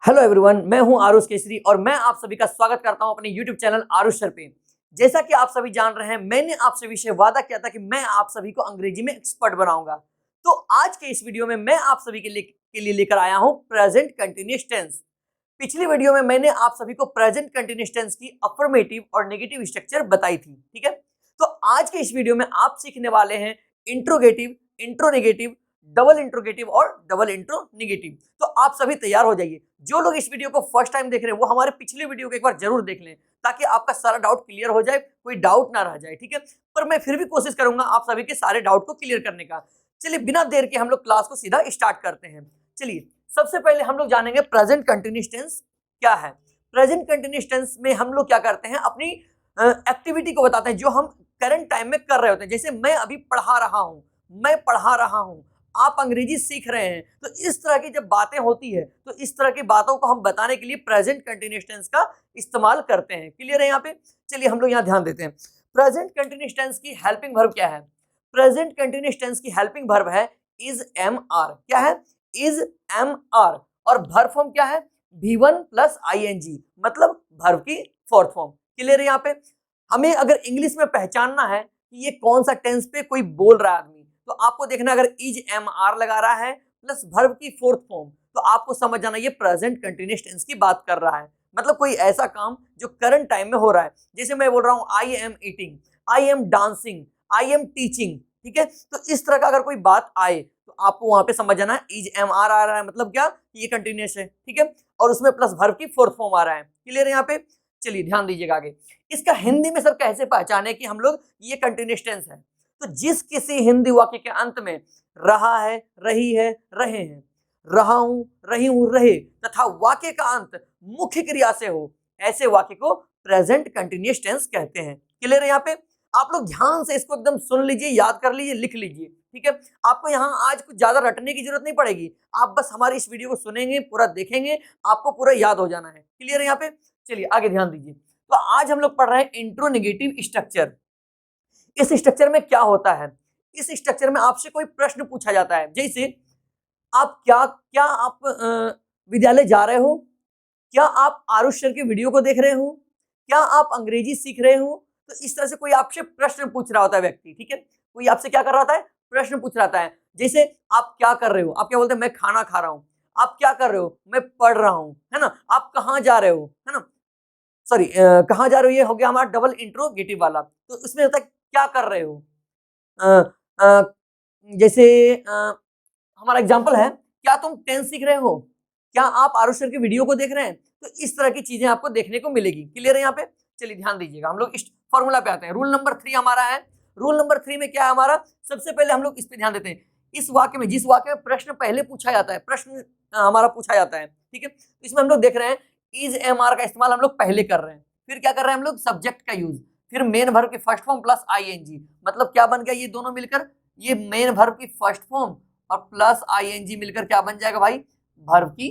Hello everyone, मैं हूं आरुष केसरी और मैं आप सभी का स्वागत करता हूं अपने यूट्यूब चैनल आरुष सर पे। जैसा कि आप सभी जान रहे हैं, मैंने आप सभी से वादा किया था कि मैं आप सभी को अंग्रेजी में एक्सपर्ट बनाऊंगा। तो आज के इस वीडियो में मैं आप सभी के लिए लेकर आया हूं प्रेजेंट कंटिन्यूअस टेंस। पिछली वीडियो में मैंने आप सभी को प्रेजेंट कंटिन्यूअस टेंस की अफर्मेटिव और नेगेटिव स्ट्रक्चर बताई थी, ठीक है। तो आज के इस वीडियो में आप सीखने वाले हैं इंट्रोगेटिव, इंट्रोनेगेटिव, डबल इंट्रोगेटिव और डबल इंट्रोनेगेटिव। तो आप सभी तैयार हो जाइए। जो लोग इस वीडियो को फर्स्ट टाइम देख रहे हैं वो हमारे पिछले वीडियो को एक बार जरूर देख लें, ताकि आपका सारा डाउट क्लियर हो जाए, कोई डाउट ना रह जाए, ठीक है। पर मैं फिर भी कोशिश करूंगा आप सभी के सारे डाउट को क्लियर करने का। चलिए बिना देर के हम लोग क्लास को सीधा स्टार्ट करते हैं। चलिए सबसे पहले हम लोग जानेंगे प्रेजेंट कंटिन्यूअस टेंस क्या है। प्रेजेंट कंटिन्यूअस टेंस में हम लोग क्या करते हैं, अपनी एक्टिविटी को बताते हैं जो हम करंट टाइम में कर रहे होते हैं। जैसे मैं अभी पढ़ा रहा हूं, मैं पढ़ा रहा हूं, आप अंग्रेजी सीख रहे हैं। तो इस तरह की जब बातें होती है तो इस तरह की बातों को हम बताने के लिए प्रेजेंट कंटिन्यूअस टेंस का इस्तेमाल करते हैं। क्लियर है यहाँ पे? चलिए हम लोग यहाँ ध्यान देते हैं। प्रेजेंट कंटिन्यूअस टेंस की हेल्पिंग वर्ब क्या है? प्रेजेंट कंटिन्यूअस टेंस की हेल्पिंग वर्ब है इज एम आर। क्या है? Is am are. और वर्ब फॉर्म क्या है? V1 प्लस ING, मतलब वर्ब की फोर्थ फॉर्म। क्लियर है यहाँ पे? हमें अगर इंग्लिश में पहचानना है कि ये कौन सा टेंस पे कोई बोल रहा है आदमी, तो आपको देखना अगर इज एम आर लगा रहा है प्लस वर्ब की फोर्थ फॉर्म, तो आपको समझ जाना ये प्रेजेंट कंटिन्यूअस टेंस की बात कर रहा है। मतलब कोई ऐसा काम जो करंट टाइम में हो रहा है। जैसे मैं बोल रहा हूँ I am eating, I am dancing, I am teaching, ठीक है। तो इस तरह का अगर कोई बात आए तो आपको वहां पे समझ जाना इज एम आर आ रहा है, मतलब क्या, ये कंटिन्यूअस है, ठीक है। और उसमें प्लस वर्ब की फोर्थ फॉर्म आ रहा है। क्लियर है यहाँ पे? चलिए ध्यान दीजिएगा आगे। इसका हिंदी में सर कैसे पहचाने कि हम लोग ये कंटिन्यूअस टेंस है? तो जिस किसी हिंदी वाक्य के अंत में रहा है, रही है, रहे हैं, रहा हूं, रही हूं, रहे तथा वाक्य का अंत मुख्य क्रिया से हो, ऐसे वाक्य को प्रेजेंट कंटिन्यूअस टेंस कहते हैं। क्लियर है यहाँ पे? आप लोग ध्यान से इसको एकदम सुन लीजिए, याद कर लीजिए, लिख लीजिए, ठीक है। आपको यहाँ आज कुछ ज्यादा रटने की जरूरत नहीं पड़ेगी। आप बस हमारी इस वीडियो को सुनेंगे, पूरा देखेंगे, आपको पूरा याद हो जाना है। क्लियर है यहाँ पे? चलिए आगे ध्यान दीजिए। तो आज हम लोग पढ़ रहे हैं इंट्रोनेगेटिव स्ट्रक्चर। इस स्ट्रक्चर में क्या होता है? इस स्ट्रक्चर में आपसे कोई प्रश्न पूछा जाता है, जैसे आप क्या क्या आप विद्यालय जा रहे हो? क्या आप आरुष सर की वीडियो को देख रहे हो? क्या आप अंग्रेजी सीख रहे हो? तो इस तरह से कोई आपसे प्रश्न पूछ रहा होता है व्यक्ति, ठीक है। कोई आपसे क्या कर रहा होता है? प्रश्न पूछ रहा है। जैसे आप क्या कर रहे हो? आप क्या बोलते हैं? मैं खाना खा रहा हूं। आप क्या कर रहे हो? मैं पढ़ रहा हूं, है ना। आप कहाँ जा रहे हो, है ना। सॉरी, कहाँ जा रहे हो ये हो गया हमारा डबल इंट्रोगेटिव वाला। तो इसमें होता है क्या कर रहे हो। अ, अ, जैसे हमारा एग्जांपल है, क्या तुम टेंस सीख रहे हो? क्या आप आरुष सर की वीडियो को देख रहे हैं? तो इस तरह की चीजें आपको देखने को मिलेगी। क्लियर है यहाँ पे? चलिए ध्यान दीजिएगा। हम लोग इस फॉर्मूला पे आते हैं। रूल नंबर 3 हमारा है। रूल नंबर 3 में क्या है हमारा? सबसे पहले हम लोग इस पे ध्यान देते हैं। इस वाक्य में, जिस वाक्य में प्रश्न पहले पूछा जाता है, प्रश्न हमारा पूछा जाता है, ठीक है। तो इसमें हम लोग देख रहे हैं इज एम आर का इस्तेमाल हम लोग पहले कर रहे हैं। फिर क्या कर रहे हैं हम लोग? सब्जेक्ट का यूज, फिर मेन वर्ब की फर्स्ट फॉर्म प्लस ING। मतलब क्या बन गया ये दोनों मिलकर? ये मेन वर्ब की फर्स्ट फॉर्म और प्लस ING मिलकर क्या बन जाएगा भाई? वर्ब की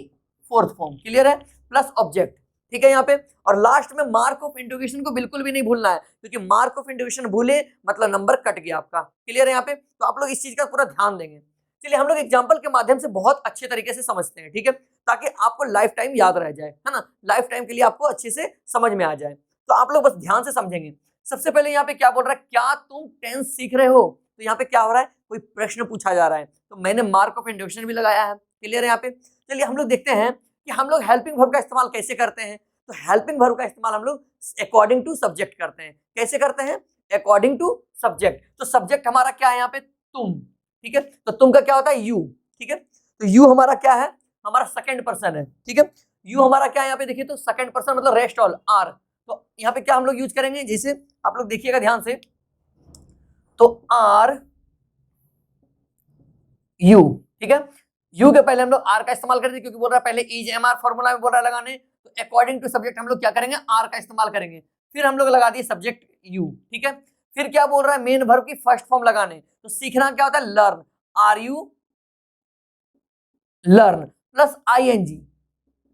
फोर्थ फॉर्म। क्लियर है? प्लस ऑब्जेक्ट, ठीक है यहाँ पे। और लास्ट में मार्क ऑफ इंट्रोगेशन को बिल्कुल भी नहीं भूलना है, क्योंकि मार्क ऑफ इंट्रोगेशन भूले मतलब नंबर कट गया आपका। क्लियर है यहाँ पे? तो आप लोग इस चीज का पूरा ध्यान देंगे। चलिए हम लोग एग्जाम्पल के माध्यम से बहुत अच्छे तरीके से समझते हैं, ठीक है, ताकि आपको लाइफ टाइम याद रह जाए, है ना। लाइफ टाइम के लिए आपको अच्छे से समझ में आ जाए। तो आप लोग बस ध्यान से समझेंगे। सबसे पहले यहाँ पे क्या बोल रहा है? क्या तुम टेंस सीख रहे हो? तो यहाँ पे क्या हो रहा है? कोई प्रश्न पूछा जा रहा है, तो मैंने मार्क ऑफ इंट्रोडक्शन भी लगाया है। क्लियर है यहाँ पे? चलिए हम लोग देखते हैं कि हम लोग हेल्पिंग वर्ब का इस्तेमाल कैसे करते हैं। तो हेल्पिंग वर्ब का इस्तेमाल हम लोग अकॉर्डिंग टू सब्जेक्ट करते हैं। कैसे करते हैं? According to subject. तो सब्जेक्ट हमारा क्या है यहाँ पे? तुम, ठीक है। तो तुम का क्या होता है? यू, ठीक है। तो यू हमारा क्या है? हमारा सेकंड पर्सन है, ठीक है। यू हमारा क्या है यहाँ पे? देखिए तो सेकंड पर्सन मतलब रेस्ट ऑल, आर। तो यहाँ पे क्या हम लोग यूज करेंगे? जैसे आप लोग देखिएगा ध्यान से, तो आर यू, ठीक है। यू के पहले हम लोग आर का इस्तेमाल करेंगे, क्योंकि बोल रहा है पहले इज एम आर फॉर्मूला में बोल रहा है लगाने। तो अकॉर्डिंग टू सब्जेक्ट हम लोग क्या करेंगे? आर का इस्तेमाल करेंगे। फिर हम लोग लगा दिए सब्जेक्ट यू, ठीक है। फिर क्या बोल रहा है? मेन वर्ब की फर्स्ट फॉर्म लगाने। तो सीखना क्या होता है? Learn, are you learn plus ING,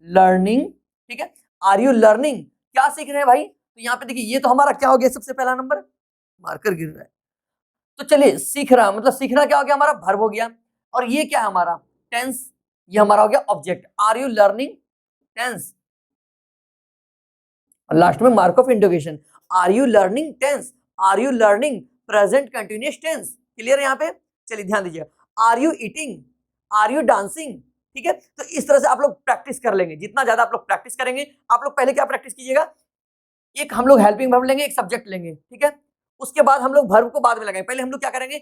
learning, ठीक है। आर यू लर्निंग, क्या सीख रहे हैं भाई? तो यहाँ पे देखिए ये तो हमारा क्या हो गया? सबसे पहला नंबर मार्कर गिर रहा है। तो चलिए सीख रहा, मतलब सीखना क्या हो गया? हमारा वर्ब हो गया। और ये क्या है हमारा? टेंस। ये हमारा हो गया object. Are you learning tense, और लास्ट में mark of interrogation, are you learning tense, are you learning present continuous tense. Clear है यहाँ पे? चलिए ध्यान दीजिए, are you eating, are you dancing. ठीक है, तो इस तरह से आप लोग प्रैक्टिस कर लेंगे। जितना ज्यादा आप लोग प्रैक्टिस करेंगे, आप लोग पहले क्या प्रैक्टिस कीजिएगा, एक हम लोग हेल्पिंग वर्ब लेंगे, एक सब्जेक्ट लेंगे, ठीक है। उसके बाद हम लोग वर्ब को बाद में लगाएंगे। पहले हम लोग क्या करेंगे,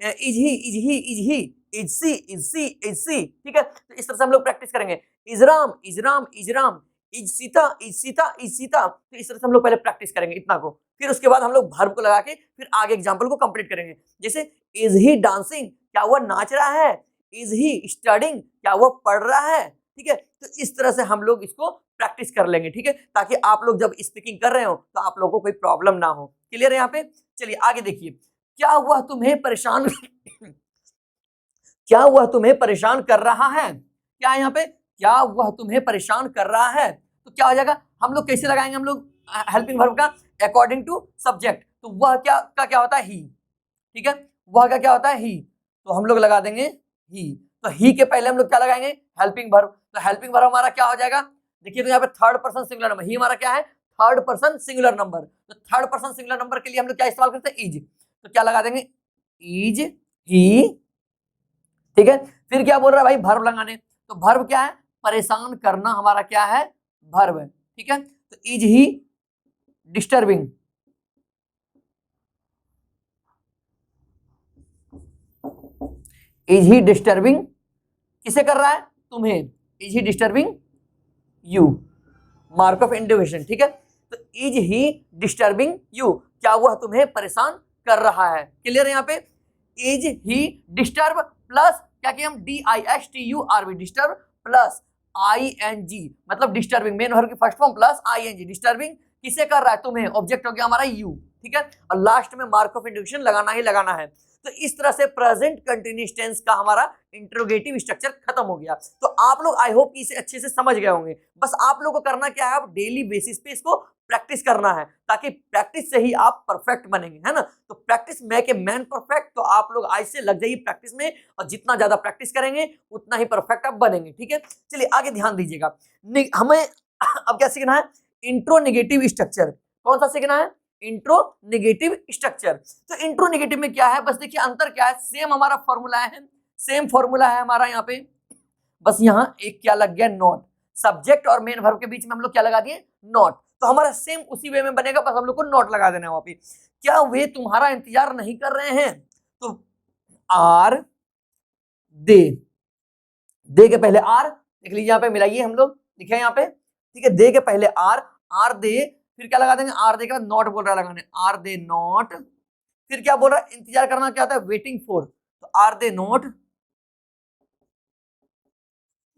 is he, is he, is he, is she, is she, is she. ठीक है, तो इस तरह से हम लोग प्रैक्टिस करेंगे। Is Ram, is Ram, is Ram, is Sita, is Sita, is Sita. तो इस तरह से हम लोग पहले प्रैक्टिस करेंगे इतना को, फिर उसके बाद हम लोग वर्ब को लगा के फिर आगे एग्जाम्पल को कंप्लीट करेंगे। जैसे इज ही डांसिंग, क्या वह नाच रहा है, इज ही स्टडिंग, क्या वह पढ़ रहा है। ठीक है, तो इस तरह से हम लोग इसको प्रैक्टिस कर लेंगे, ठीक है, ताकि आप लोग जब स्पीकिंग कर रहे हो तो आप लोगों को कोई प्रॉब्लम ना हो। क्लियर है यहाँ पे? चलिए आगे देखिए, क्या वह तुम्हें परेशान क्या वह तुम्हें परेशान कर रहा है, क्या है यहाँ पे, क्या वह तुम्हें परेशान कर रहा है। तो क्या हो जाएगा, हम लोग कैसे लगाएंगे, हम लोग हेल्पिंग वर्ब का अकॉर्डिंग टू सब्जेक्ट। तो वह क्या होता है, ही। ठीक है, वह का क्या होता है, ही, तो हम लोग लगा देंगे ही। तो ही के पहले हम लोग क्या लगाएंगे, हेल्पिंग वर्ब। तो हेल्पिंग वर्ब हमारा क्या हो जाएगा, देखिए तो यहाँ पे थर्ड पर्सन सिंगुलर नंबर, ही हमारा क्या है, थर्ड पर्सन सिंगुलर नंबर। तो थर्ड पर्सन सिंगुलर नंबर के लिए हम लोग क्या इस्तेमाल करते हैं, इज। तो क्या लगा देंगे, इज ही। ठीक है, फिर क्या बोल रहा है भाई, वर्ब लगाने। तो वर्ब क्या है, परेशान करना हमारा क्या है, वर्ब है। ठीक है, तो is he disturbing, is he disturbing, किसे कर रहा है, तुम्हें। Is he disturbing you, mark of interrogation. ठीक है, तो इज ही डिस्टर्बिंग यू, क्या वह तुम्हें परेशान कर रहा है। क्लियर है यहाँ पे, इज ही डिस्टर्ब प्लस क्या किया हम, DISTURB, डिस्टर्ब प्लस ING, मतलब डिस्टर्बिंग, मेन वर्ब की first form plus ING, disturbing किसे कर रहा है, तुम्हें। ऑब्जेक्ट हो गया हमारा यू। ठीक है, और लास्ट में मार्क ऑफ इंटरोगेशन लगाना ही लगाना है। तो इस तरह से प्रेजेंट कंटिन्यूअस टेंस का हमारा इंट्रोगेटिव स्ट्रक्चर खत्म हो गया। तो आप लोग आई होप इसे अच्छे से समझ गए होंगे। बस आप लोगों को करना क्या है, आप डेली बेसिस पे इसको प्रैक्टिस करना है, ताकि प्रैक्टिस से ही आप परफेक्ट बनेंगे, है ना। तो practice make a man perfect. तो आप लोग आज से लग जाइए प्रैक्टिस में, और जितना ज्यादा प्रैक्टिस करेंगे उतना ही परफेक्ट आप बनेंगे। ठीक है, चलिए आगे ध्यान दीजिएगा। हमें अब क्या सीखना है, इंट्रो नेगेटिव स्ट्रक्चर। कौन सा सीखना है, इंट्रो नेगेटिव स्ट्रक्चर। तो इंट्रो नेगेटिव में क्या है, बस देखिए अंतर क्या है, सेम हमारा फॉर्मूला है, सेम फॉर्मूला है हमारा यहाँ पे। बस यहाँ एक क्या लग गया, नॉट। सब्जेक्ट और मेन वर्ब के बीच में हम लोग क्या लगा दिए, नॉट। तो हमारा सेम उसी वे में बनेगा, बस हम लोग को नॉट लगा देना है वहां पे। क्या वे तुम्हारा इंतजार नहीं कर रहे हैं, तो आर दे, दे के पहले आर देख लीजिए, यहाँ पे मिलाइए हम लोग, लिखे यहाँ पे। ठीक है, दे के पहले आर, आर दे, फिर क्या लगा देंगे, आर दे के बाद नॉट बोल रहा है लगाने, आर दे नॉट। फिर क्या बोल रहा है, इंतजार करना क्या होता है, वेटिंग फॉर। तो are they not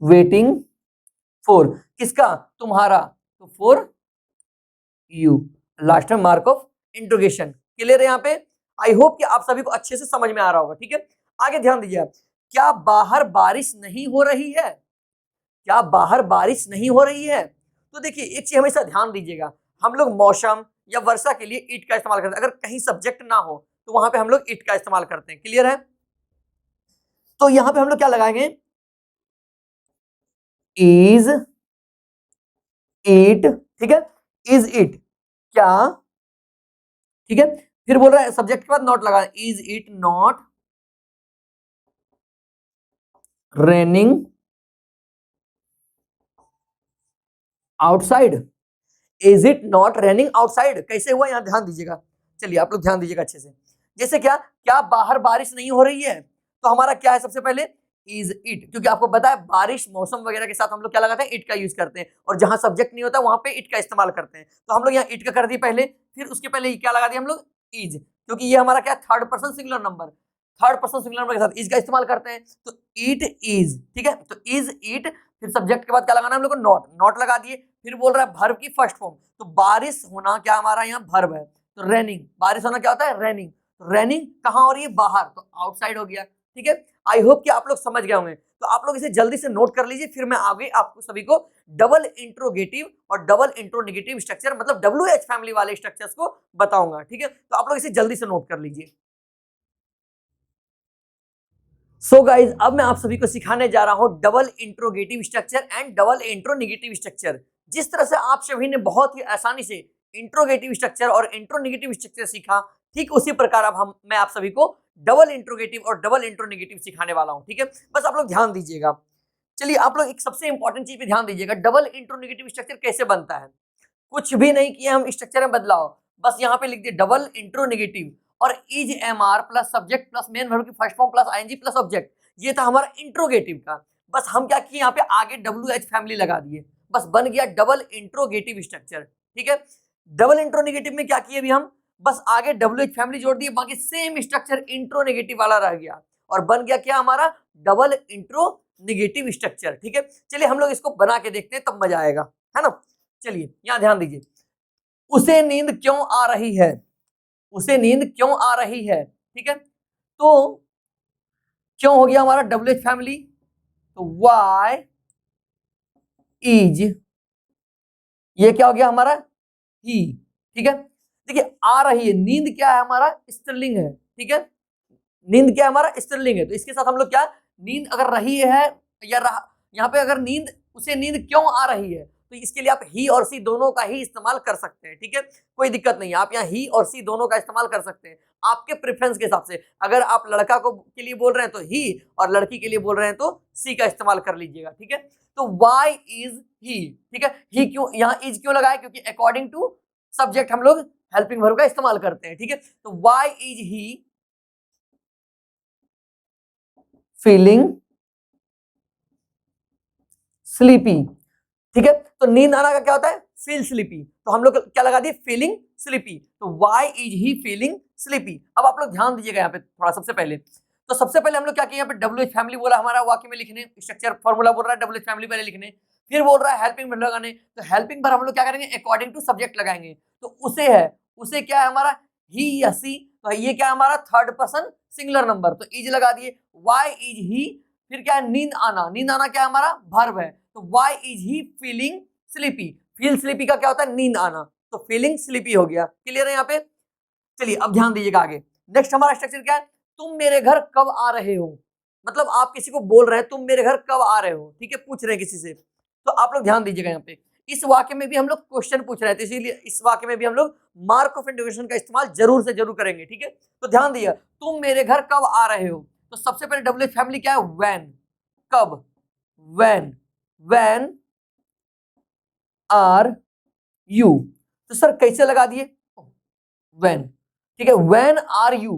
waiting for, किसका, तुम्हारा, तो फॉर यू, लास्ट में मार्क ऑफ इंट्रोगेशन। क्लियर है यहाँ पे? आई होप कि आप सभी को अच्छे से समझ में आ रहा होगा। ठीक है, आगे ध्यान दीजिए, क्या बाहर बारिश नहीं हो रही है, क्या बाहर बारिश नहीं हो रही है। तो देखिए एक चीज हमेशा ध्यान दीजिएगा, हम लोग मौसम या वर्षा के लिए इट का इस्तेमाल करते हैं। अगर कहीं सब्जेक्ट ना हो तो वहां पे हम लोग इट का इस्तेमाल करते हैं। क्लियर है? तो यहां पे हम लोग क्या लगाएंगे, इज इट। ठीक है, इज इट क्या, ठीक है, फिर बोल रहा है सब्जेक्ट के बाद नॉट लगा, is it not raining outside, is it not raining outside. कैसे हुआ यहाँ ध्यान दीजिएगा, चलिए आप लोग ध्यान दीजिएगा अच्छे से। जैसे क्या, क्या बाहर बारिश नहीं हो रही है, तो हमारा क्या है, सबसे पहले इज इट, क्योंकि आपको पता है बारिश मौसम वगैरह के साथ हम लोग क्या लगाते हैं, इट का यूज करते हैं, और जहां सब्जेक्ट नहीं होता वहां पे इट का इस्तेमाल करते हैं। तो हम लोग यहाँ इट का कर दिए पहले, फिर उसके पहले क्या लगा दिया हम लोग, इज, क्योंकि ये हमारा क्या, third person singular number, third person singular number के साथ इज का इस्तेमाल करते हैं। तो इट इज, ठीक है, तो इज इट, फिर सब्जेक्ट के बाद क्या लगाना हम लोग को, नॉट, नॉट लगा दिए। फिर बोल रहा है वर्ब की फर्स्ट फॉर्म, तो बारिश होना क्या हमारा यहाँ वर्ब है, तो रेनिंग, बारिश होना क्या होता है, रेनिंग। रेनिंग कहाँ हो रही है, बाहर, तो आउटसाइड हो गया। ठीक है, आई होप कि आप लोग समझ गए होंगे। तो आप लोग इसे जल्दी से नोट कर लीजिए, फिर मैं आगे आपको सभी को डबल इंट्रोगेटिव और डबल इंट्रोनेगेटिव स्ट्रक्चर, मतलब WH फैमिली वाले स्ट्रक्चर्स को बताऊंगा। ठीक है, तो आप लोग इसे जल्दी से नोट कर लीजिए। सो गाइज अब मैं आप सभी को सिखाने जा रहा हूं double interrogative structure and double interronegative structure. जिस तरह से आप सभी ने बहुत ही आसानी से इंट्रोगेटिव स्ट्रक्चर और इंट्रोनेगेटिव स्ट्रक्चर सीखा, ठीक उसी प्रकार अब मैं आप सभी को डबल इंट्रोगेटिव और डबल इंट्रोनेगेटिव सिखाने वाला हूं। ठीक है, बस आप लोग ध्यान दीजिएगा। चलिए आप लोग एक सबसे इंपॉर्टेंट चीज पे ध्यान दीजिएगा, डबल इंट्रोनेगेटिव स्ट्रक्चर कैसे बनता है। कुछ भी नहीं किया हम स्ट्रक्चर में बदलाव, बस यहाँ पे लिख दिए डबल इंट्रोनेगेटिव और is am are plus subject plus main verb की first form plus ING plus object. ये था हमारा इंट्रोगेटिव का। बस हम क्या किए, यहाँ पे आगे डब्ल्यू एच फैमिली लगा दिए, बस बन गया डबल इंट्रोगेटिव स्ट्रक्चर। ठीक है, डबल इंट्रोनेगेटिव में क्या किए अभी हम, बस आगे डब्ल्यू एच फैमिली जोड़ दिए, बाकी सेम स्ट्रक्चर इंट्रोनेगेटिव वाला रह गया और बन गया क्या हमारा डबल इंट्रोनेगेटिव स्ट्रक्चर। ठीक है, चलिए हम लोग इसको बना के देखते हैं, तब मजा आएगा, है ना। चलिए यहां ध्यान दीजिए, उसे नींद क्यों आ रही है, उसे नींद क्यों आ रही है। ठीक है, तो क्यों हो गया हमारा डब्ल्यू एच फैमिली, तो वाई इज, ये क्या हो गया हमारा ही। ठीक है, देखिए आ रही है, नींद क्या है हमारा स्त्रीलिंग है। ठीक है, नींद क्या है हमारा स्त्रीलिंग है, तो इसके साथ हम लोग क्या, नींद अगर रही है या रहा, यहाँ पे अगर नींद, उसे नींद क्यों आ रही है, तो इसके लिए आप ही और सी दोनों का ही इस्तेमाल कर सकते हैं। ठीक है, कोई दिक्कत नहीं है, आप यहाँ ही और सी दोनों का इस्तेमाल कर सकते हैं आपके प्रेफरेंस के हिसाब से। अगर आप लड़का को के लिए बोल रहे हैं तो ही, और लड़की के लिए बोल रहे हैं तो सी का इस्तेमाल कर लीजिएगा। ठीक है, तो वाई इज ही। ठीक है, ही क्यों, यहाँ इज क्यों लगाया, क्योंकि अकॉर्डिंग टू सब्जेक्ट हम लोग हेल्पिंग वर्ब का इस्तेमाल करते हैं। ठीक है, तो why is he feeling sleepy. ठीक है, तो नींद आना का क्या होता है, फील स्लीपी, तो हम लोग क्या लगा दिए, फीलिंग स्लीपी, तो why is he feeling sleepy. अब आप लोग ध्यान दीजिएगा यहाँ पे थोड़ा, सबसे पहले तो सबसे पहले हम लोग क्या किए, यहाँ पे डब्ल्यू एच फैमिली बोला हमारा वाक्य में लिखने, स्ट्रक्चर फॉर्मूला बोल रहा है डब्ल्यू एच फैमिली पहले लिखने, फिर बोल रहा है हेल्पिंग वर्ब लगाने, तो हेल्पिंग पर हम लोग क्या करेंगे, अकॉर्डिंग टू सब्जेक्ट लगाएंगे, तो उसे है, उसे क्या है हमारा ही या सी, तो ये क्या है हमारा थर्ड पर्सन सिंगुलर नंबर, तो इज लगा दिए, वाई इज ही, फिर क्या है नींद आना, नींद आना क्या है हमारा वर्ब है, तो why is he feeling sleepy, feel sleepy का क्या होता है, नींद आना, तो फीलिंग स्लीपी हो गया। क्लियर है यहाँ पे। चलिए अब ध्यान दीजिएगा आगे, नेक्स्ट हमारा स्ट्रक्चर क्या है, तुम मेरे घर कब आ रहे हो, मतलब आप किसी को बोल रहे हैं तुम मेरे घर कब आ रहे हो। ठीक है, पूछ रहे हैं किसी से, तो आप लोग ध्यान दीजिएगा यहाँ पे, इस वाक्य में भी हम लोग क्वेश्चन पूछ रहे थे, इसीलिए इस वाक्य में भी हम लोग मार्क ऑफ इंटरोगेशन का इस्तेमाल जरूर से जरूर करेंगे। ठीक है, तो ध्यान दिया, तुम मेरे घर कब आ रहे हो, तो सबसे पहले डब्ल्यू एच फैमिली क्या है, व्हेन, कब, व्हेन, व्हेन आर यू, तो सर कैसे लगा दिए, व्हेन। ठीक है, व्हेन आर यू,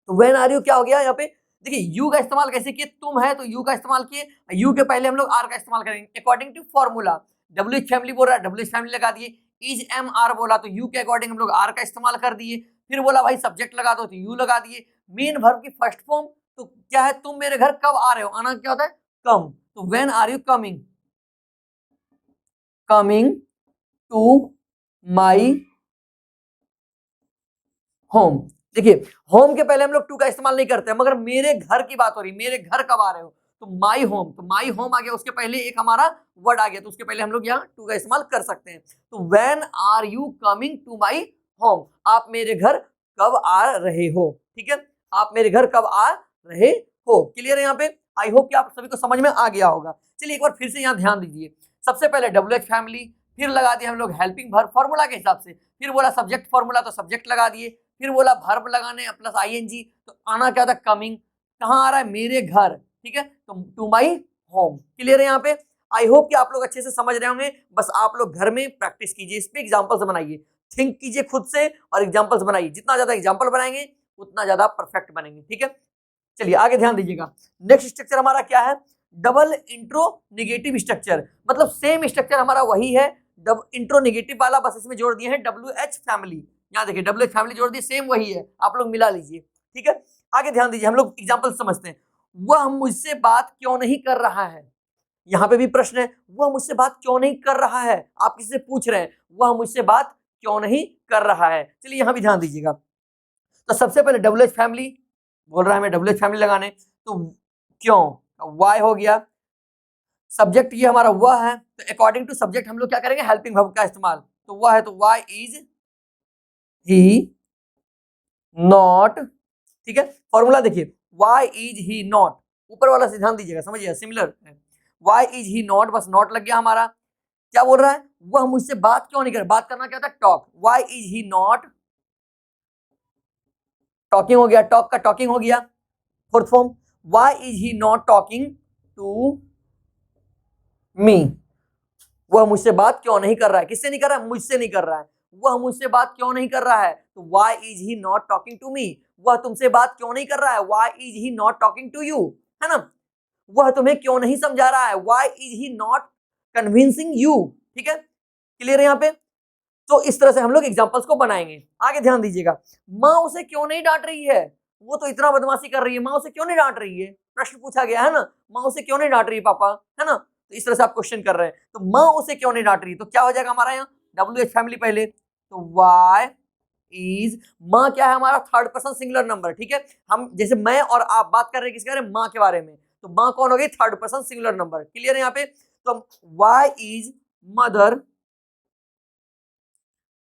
तो व्हेन आर यू क्या हो गया यहाँ पे, देखिए यू का इस्तेमाल कैसे किए, तुम है तो यू का इस्तेमाल किए, यू के पहले हम लोग आर का इस्तेमाल करेंगे according to formula, W H family बोल रहा है डब्ल्यू एच फैमिली लगा दिए, इज एम आर बोला तो यू के अकॉर्डिंग हम लोग आर का इस्तेमाल कर दिए, फिर बोला भाई सब्जेक्ट लगा दो तो यू लगा दिए, मेन वर्ब की फर्स्ट फॉर्म, तो क्या है, तुम मेरे घर कब आ रहे हो, आना क्या होता है कम, तो when are you coming, coming to my home. देखिए होम के पहले हम लोग टू का इस्तेमाल नहीं करते, मगर मेरे घर की बात हो रही, मेरे घर कब आ रहे हो, तो माई होम, तो माई होम आ गया, उसके पहले एक हमारा वर्ड आ गया, तो उसके पहले हम लोग यहाँ टू का इस्तेमाल कर सकते हैं, तो when are you coming to my home, आप मेरे घर कब आ रहे हो। ठीक है, आप मेरे घर कब आ रहे हो। क्लियर है यहाँ पे, आई होप कि आप सभी को समझ में आ गया होगा। चलिए एक बार फिर से यहाँ ध्यान दीजिए, सबसे पहले डब्ल्यू एच फैमिली, फिर लगा दिए हम लोग हेल्पिंग वर्ब फॉर्मूला के हिसाब से, फिर बोला सब्जेक्ट फॉर्मूला तो सब्जेक्ट लगा दिए, फिर बोला वर्ब लगाने प्लस आईएनजी, तो आना क्या था कमिंग, कहाँ आ रहा है मेरे घर। ठीक है, तो टू माई होम। क्लियर है यहाँ पे, आई होप कि आप लोग अच्छे से समझ रहे होंगे। बस आप लोग घर में प्रैक्टिस कीजिए, इस पे एग्जांपल्स बनाइए, थिंक कीजिए खुद से और एग्जांपल्स बनाइए, जितना ज्यादा एग्जांपल बनाएंगे उतना ज्यादा परफेक्ट बनेंगे। ठीक है, चलिए आगे ध्यान दीजिएगा, नेक्स्ट स्ट्रक्चर हमारा क्या है, डबल इंट्रो निगेटिव स्ट्रक्चर, मतलब सेम स्ट्रक्चर हमारा वही है, डब इंट्रो निगेटिव वाला, बस इसमें जोड़ दिए हैं डब्ल्यू एच फैमिली, यहाँ देखिए डब्ल्यू एच फैमिली जोड़ दिए, सेम वही है, आप लोग मिला लीजिए। ठीक है, आगे ध्यान दीजिए, हम लोग एग्जांपल समझते हैं, वह मुझसे बात क्यों नहीं कर रहा है, यहाँ पे भी प्रश्न है, वह मुझसे बात क्यों नहीं कर रहा है, आप किसी से पूछ रहे हैं वह मुझसे बात क्यों नहीं कर रहा है। चलिए यहाँ भी ध्यान दीजिएगा, तो सबसे पहले डब्ल्यू एच फैमिली बोल रहा है हमें डब्ल्यू एच फैमिली लगाने, तो क्यों, वाई हो गया, सब्जेक्ट ये हमारा वह है, तो अकॉर्डिंग टू सब्जेक्ट हम लोग क्या करेंगे, हेल्पिंग वर्ब का इस्तेमाल, तो वह है तो वाई इज ही नॉट। ठीक है, फॉर्मूला देखिए, वाई इज ही नॉट, ऊपर वाला से ध्यान दीजिएगा, समझिए सिमिलर है। वाई इज ही नॉट, बस नॉट लग गया हमारा। क्या बोल रहा है, वह मुझसे बात क्यों नहीं कर, बात करना क्या था, talk. Why is he not talking हो गया, टॉक का टॉकिंग हो गया fourth form. Why is he not talking to me, वह मुझसे बात क्यों नहीं कर रहा है, किससे नहीं कर रहा है, मुझसे नहीं कर रहा है, वह मुझसे बात क्यों नहीं कर रहा है, तो why is he not talking to me, वह तुमसे बात क्यों नहीं कर रहा है, why is he not talking to you, है ना। वह तुम्हें क्यों नहीं समझा रहा है, why is he not convincing you, ठीक है, क्लियर है यहाँ पे। तो इस तरह से हम लोग एग्जांपल्स को बनाएंगे। आगे ध्यान दीजिएगा, माँ उसे क्यों नहीं डांट रही है, वो तो इतना बदमाशी कर रही है, माँ उसे क्यों नहीं डांट रही है, प्रश्न पूछा गया है ना, माँ उसे क्यों नहीं डांट रही है पापा, है ना। तो इस तरह से आप क्वेश्चन कर रहे हैं, तो माँ उसे क्यों नहीं डांट रही, तो क्या हो जाएगा हमारा यहाँ WH फैमिली पहले, तो वाई इज, माँ क्या है हमारा थर्ड पर्सन सिंगुलर नंबर, ठीक है। हम जैसे मैं और आप बात कर रहे हैं किसके बारे में, माँ के बारे में, तो माँ कौन हो गई, third person singular number, clear है यहाँ पे। तो why is mother,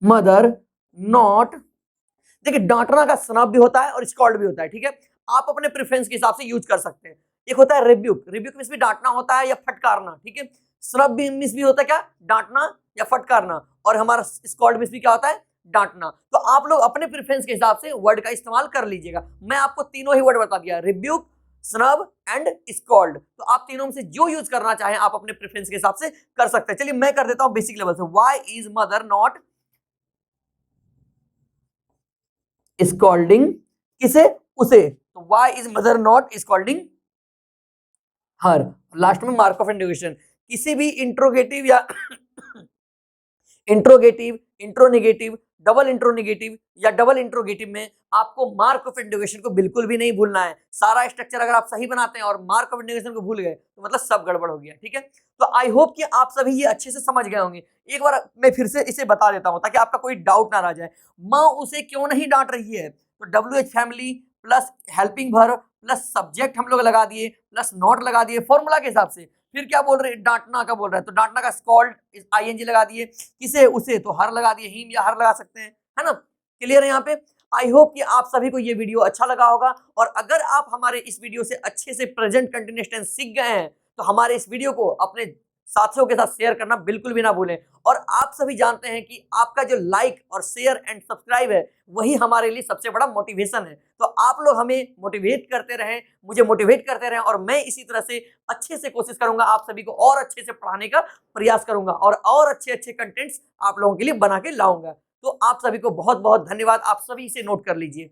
mother not, देखिए डांटना का स्नब भी होता है और स्कॉल्ड भी होता है, ठीक है। आप अपने प्रेफरेंस के हिसाब से यूज कर सकते हैं। एक होता है रिब्यूक, रिब्यूक मींस भी डांटना होता है या फटकारना, ठीक है। स्नब भी मींस भी होता है क्या, डांटना या फटकारना, और हमारा स्कॉल्ड मींस भी क्या होता है, डांटना। तो आप लोग अपने प्रेफरेंस के हिसाब से वर्ड का इस्तेमाल कर लीजिएगा। मैं आपको तीनों ही वर्ड बता दिया, रिब्यूक, स्नब एंड स्कॉल्ड, तो आप तीनों में से जो यूज करना चाहें आप अपने प्रेफरेंस के हिसाब से कर सकते हैं। चलिए मैं कर देता हूं बेसिक लेवल से, why is mother not scolding किसे, उसे, तो why is mother not scolding her. Last में मार्क ऑफ इंटरोगेशन, किसी भी इंट्रोगेटिव या इंट्रोगेटिव, इंट्रोनेगेटिव, डबल इंट्रोनेगेटिव या डबल इंट्रोगेटिव में आपको मार्क ऑफ इंटरोगेशन को बिल्कुल भी नहीं भूलना है। सारा स्ट्रक्चर अगर आप सही बनाते हैं और मार्क ऑफ इंटरोगेशन को भूल गए तो मतलब सब गड़बड़ हो गया, ठीक है। तो आई होप कि आप सभी ये अच्छे से समझ गए होंगे। एक बार मैं फिर से इसे बता देता हूं ताकि आपका कोई डाउट ना रह जाए। माँ उसे क्यों नहीं डांट रही है, तो WH family plus helping verb plus subject हम लोग लगा दिए प्लस नॉट लगा दिए फॉर्मूला के हिसाब से। फिर क्या बोल रहे हैं, डांटना का बोल रहा है, तो डांटना का स्कॉल्ड ING लगा दिए, किसे, उसे, तो हर लगा दिए, हिम या हर लगा सकते हैं, है ना। क्लियर है यहाँ पे। आई होप कि आप सभी को ये वीडियो अच्छा लगा होगा, और अगर आप हमारे इस वीडियो से अच्छे से प्रेजेंट कंटिन्यूअस टेंस सीख गए हैं तो हमारे इस वीडियो को अपने साथियों के साथ शेयर करना बिल्कुल भी ना भूलें। और आप सभी जानते हैं कि आपका जो लाइक और शेयर एंड सब्सक्राइब है वही हमारे लिए सबसे बड़ा मोटिवेशन है। तो आप लोग हमें मोटिवेट करते रहें, मुझे मोटिवेट करते रहें, और मैं इसी तरह से अच्छे से कोशिश करूंगा आप सभी को और अच्छे से पढ़ाने का प्रयास करूंगा और अच्छे अच्छे कंटेंट्स आप लोगों के लिए बना के लाऊंगा। तो आप सभी को बहुत बहुत धन्यवाद, आप सभी इसे नोट कर लीजिए।